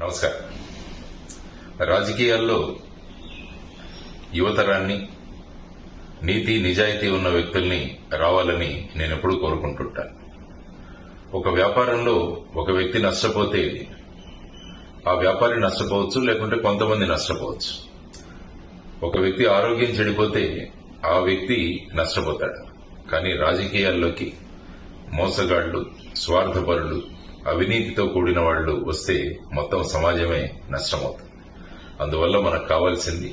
నమస్కారం. రాజకీయాల్లో యువతరాన్ని, నీతి నిజాయితీ ఉన్న వ్యక్తుల్ని రావాలని నేను ఎప్పుడూ కోరుకుంటుంటాను. ఒక వ్యాపారంలో ఒక వ్యక్తి నష్టపోతే ఆ వ్యాపారి నష్టపోవచ్చు, లేకుంటే కొంతమంది నష్టపోవచ్చు. ఒక వ్యక్తి ఆరోగ్యం చెడిపోతే ఆ వ్యక్తి నష్టపోతాడు. కానీ రాజకీయాల్లోకి మోసగాళ్లు, స్వార్థపరులు, అవినీతితో కూడిన వాళ్లు వస్తే మొత్తం సమాజమే నష్టమవుతుంది. అందువల్ల మనకు కావాల్సింది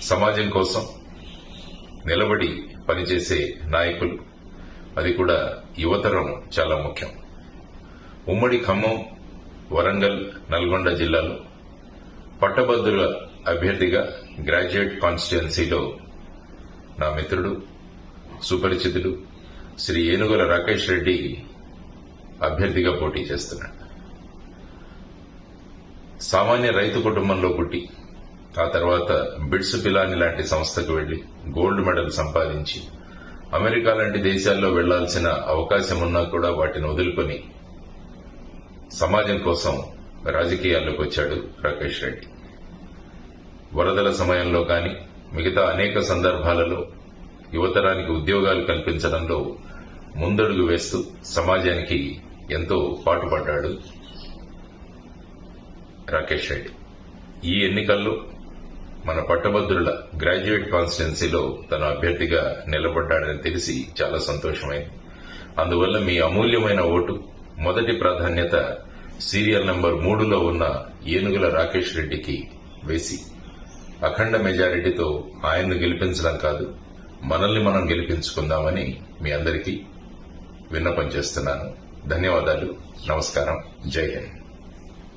సమాజం కోసం నిలబడి పనిచేసే నాయకులు, అది కూడా యువతరం చాలా ముఖ్యం. ఉమ్మడి ఖమ్మం, వరంగల్, నల్గొండ జిల్లాలో పట్టభద్రుల అభ్యర్థిగా గ్రాడ్యుయేట్ కాన్స్టిట్యుయెన్సీలో నా మిత్రుడు, సుపరిచితుడు శ్రీ ఏనుగుల రాకేష్ రెడ్డి అభ్యర్థిగా పోటీ చేస్తున్నాడు. సామాన్య రైతు కుటుంబంలో పుట్టి ఆ తర్వాత బిట్స్ పిలాని లాంటి సంస్థకు వెళ్లి గోల్డ్ మెడల్ సంపాదించి అమెరికా లాంటి దేశాల్లో వెళ్లాల్సిన అవకాశం ఉన్నా కూడా వాటిని వదులుకొని సమాజం కోసం రాజకీయాల్లోకి వచ్చాడు రాకేష్ రెడ్డి. వరదల సమయంలో కానీ మిగతా అనేక సందర్భాలలో యువతరానికి ఉద్యోగాలు కల్పించడంలో ముందడుగు వేస్తూ సమాజానికి ఎంతో పాటుపడ్డాడు రాకేష్ రెడ్డి. ఈ ఎన్నికల్లో మన పట్టభద్రుల గ్రాడ్యుయేట్ కాన్స్టిట్యుయెన్సీలో తన అభ్యర్థిగా నిలబడ్డాడని తెలిసి చాలా సంతోషమైంది. అందువల్ల మీ అమూల్యమైన ఓటు మొదటి ప్రాధాన్యత సీరియల్ నంబర్ 3లో ఉన్న ఏనుగుల రాకేష్ రెడ్డికి వేసి అఖండ మెజారిటీతో ఆయన్ను గెలిపించడం కాదు, మనల్ని మనం గెలిపించుకుందామని మీ అందరికీ విన్నపం చేస్తున్నాను. ధన్యవాదాలు. నమస్కారం. జై హింద్.